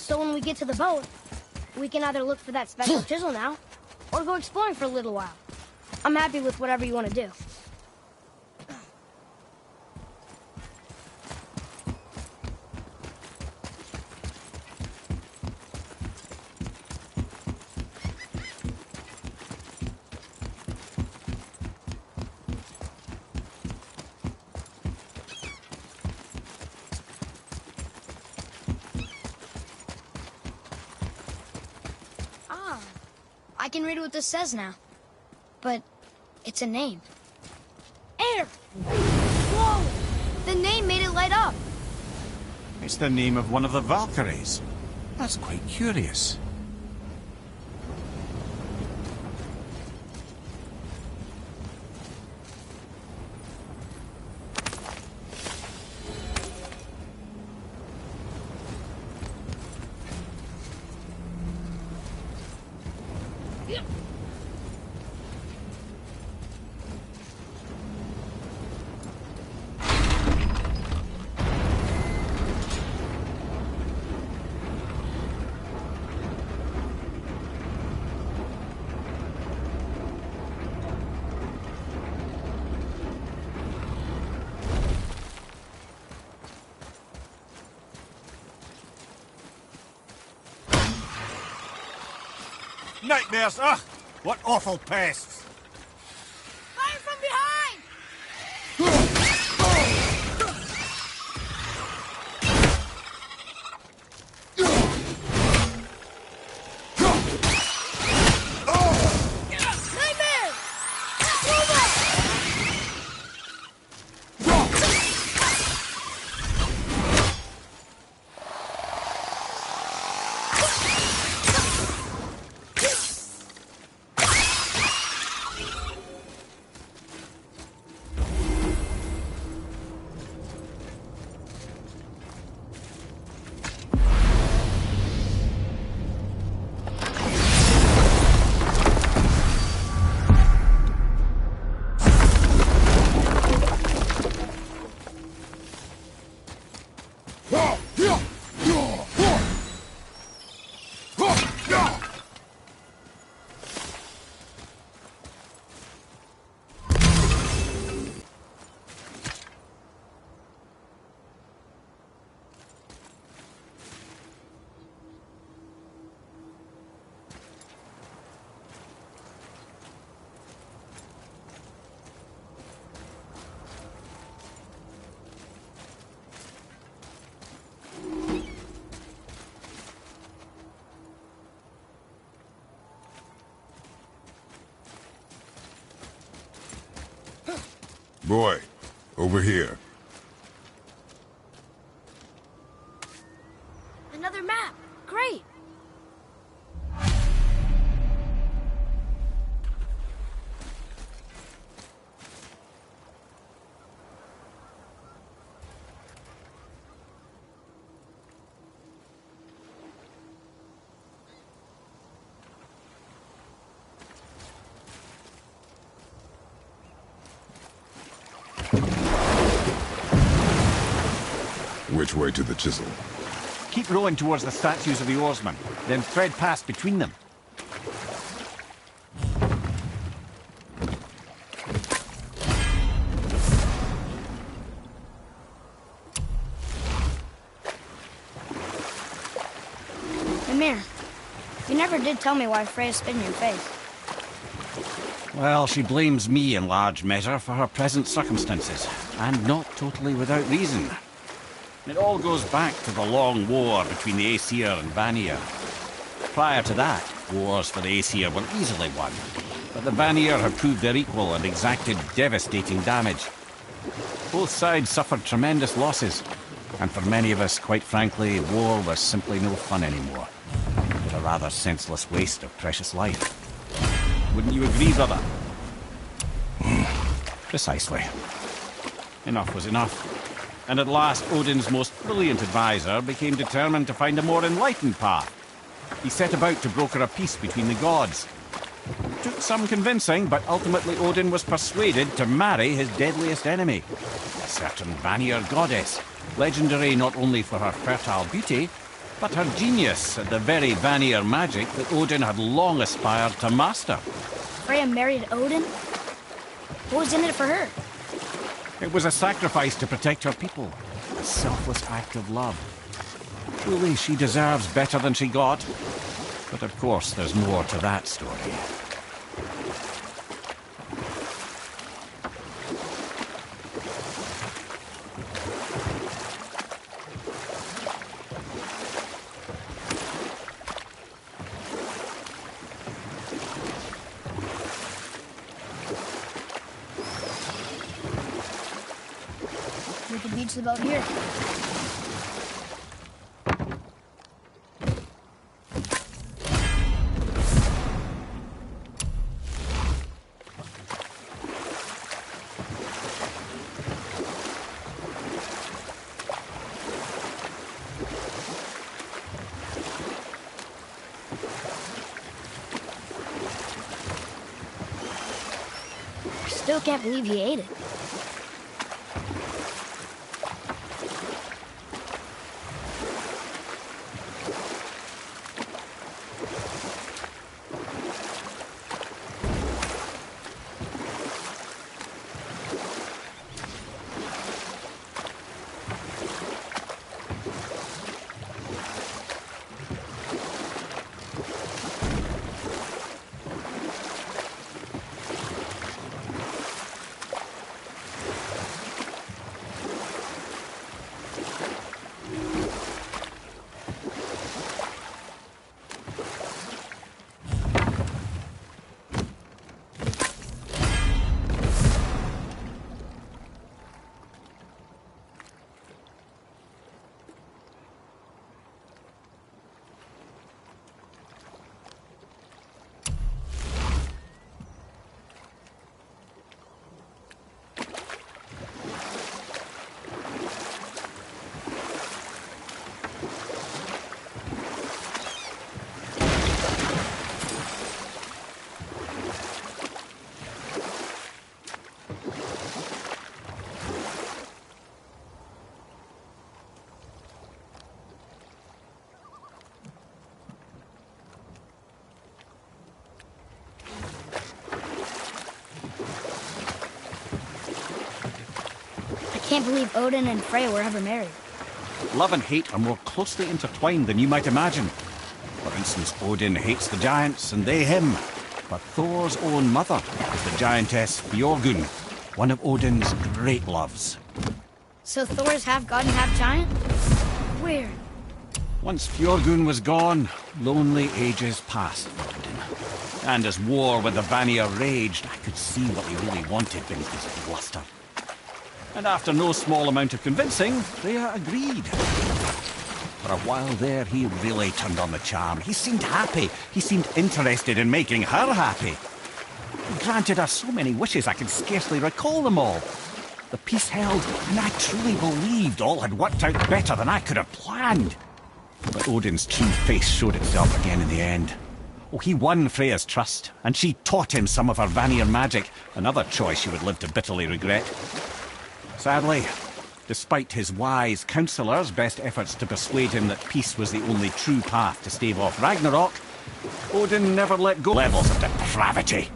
So when we get to the boat, we can either look for that special chisel now, or go exploring for a little while. I'm happy with whatever you want to do. I can read what this says now. But it's a name. Air! Whoa! The name made it light up. It's the name of one of the Valkyries. That's quite curious. Nightmares! Ugh! What awful pests! Fire from behind! Nightmare! Boy, over here. Another map. Great. Which way to the chisel? Keep rowing towards the statues of the oarsmen, then thread past between them. Mimir, you never did tell me why Freya spit in your face. Well, she blames me in large measure for her present circumstances, and not totally without reason. It all goes back to the long war between the Aesir and Vanir. Prior to that, wars for the Aesir were easily won, but the Vanir had proved their equal and exacted devastating damage. Both sides suffered tremendous losses, and for many of us, quite frankly, war was simply no fun anymore. A rather senseless waste of precious life. Wouldn't you agree, brother? Precisely. Enough was enough. And at last, Odin's most brilliant advisor became determined to find a more enlightened path. He set about to broker a peace between the gods. It took some convincing, but ultimately Odin was persuaded to marry his deadliest enemy, a certain Vanir goddess, legendary not only for her fertile beauty, but her genius at the very Vanir magic that Odin had long aspired to master. Freya married Odin? What was in it for her? It was a sacrifice to protect her people, a selfless act of love. Truly, she deserves better than she got. But of course, there's more to that story. We could beach the boat here. I still can't believe you ate it. I can't believe Odin and Freya were ever married. Love and hate are more closely intertwined than you might imagine. For instance, Odin hates the giants and they him. But Thor's own mother is the giantess Björgun, one of Odin's great loves. So Thor's half god and half giant? Weird. Once Björgun was gone, lonely ages passed for Odin. And as war with the Vanir raged, I could see what he really wanted beneath his bluster. And after no small amount of convincing, Freya agreed. For a while there, he really turned on the charm. He seemed happy. He seemed interested in making her happy. He granted her so many wishes I could scarcely recall them all. The peace held, and I truly believed all had worked out better than I could have planned. But Odin's true face showed itself again in the end. Oh, he won Freya's trust, and she taught him some of her Vanir magic, another choice she would live to bitterly regret. Sadly, despite his wise counsellors' best efforts to persuade him that peace was the only true path to stave off Ragnarok, Odin never let go. Levels of depravity.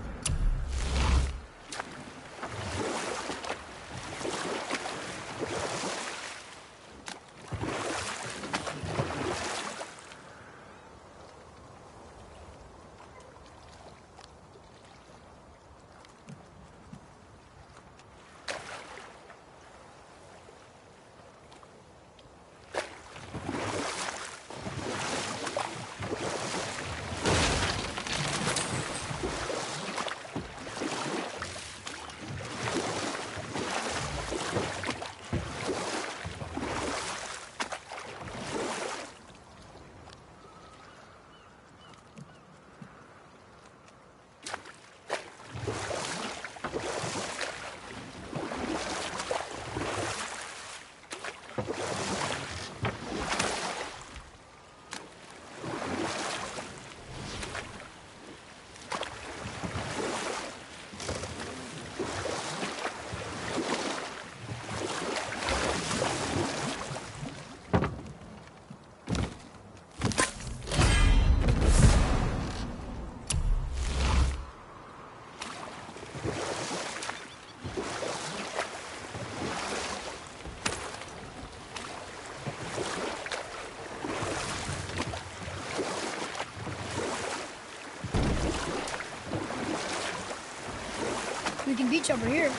beach over here.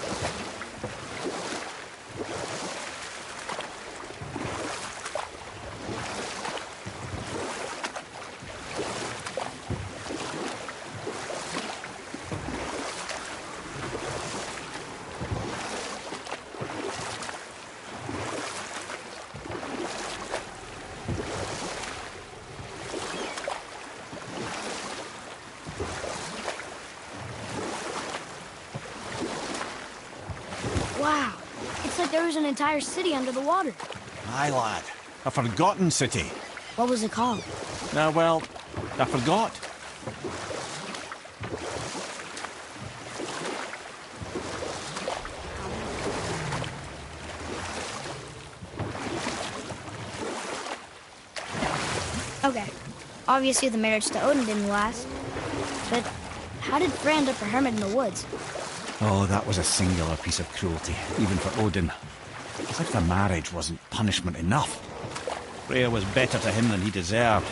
Wow, it's like there was an entire city under the water. Aye, lad. A forgotten city. What was it called? Well, I forgot. Okay, obviously the marriage to Odin didn't last. But how did Frey end up a hermit in the woods? Oh, that was a singular piece of cruelty, even for Odin. As if the marriage wasn't punishment enough. Freya was better to him than he deserved.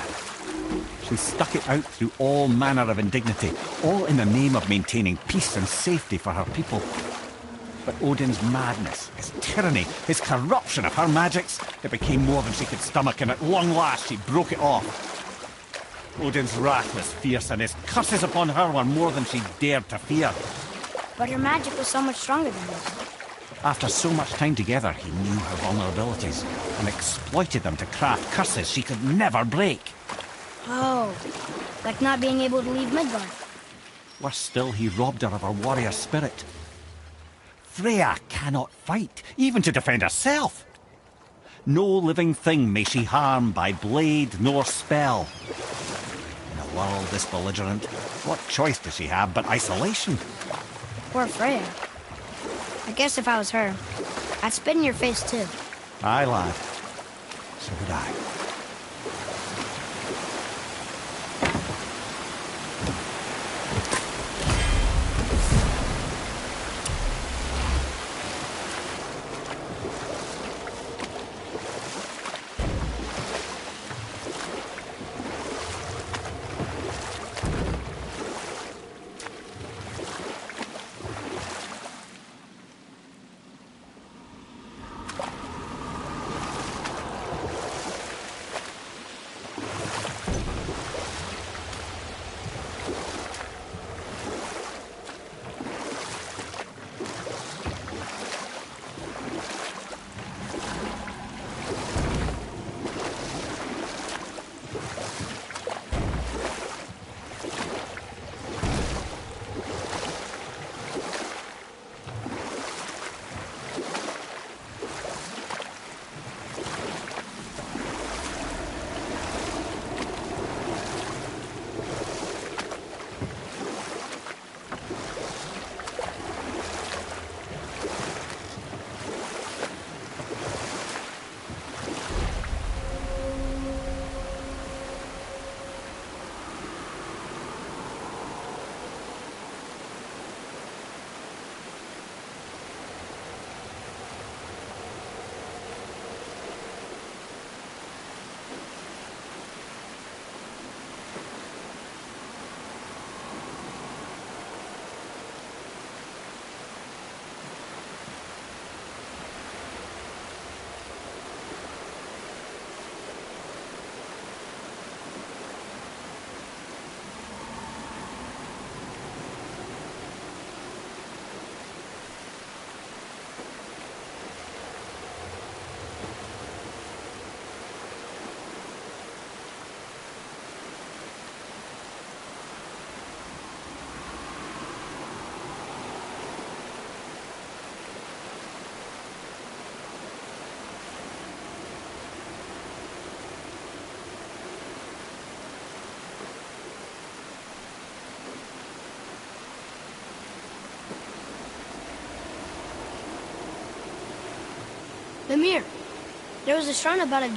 She stuck it out through all manner of indignity, all in the name of maintaining peace and safety for her people. But Odin's madness, his tyranny, his corruption of her magics, it became more than she could stomach, and at long last she broke it off. Odin's wrath was fierce, and his curses upon her were more than she dared to fear. But her magic was so much stronger than his. After so much time together, he knew her vulnerabilities and exploited them to craft curses she could never break. Oh, like not being able to leave Midgard. Worse still, he robbed her of her warrior spirit. Freya cannot fight, even to defend herself. No living thing may she harm by blade nor spell. In a world this belligerent, what choice does she have but isolation? Poor Freya. I guess if I was her, I'd spit in your face too. Aye, lad. So would I. Mimir, there was a shrine about a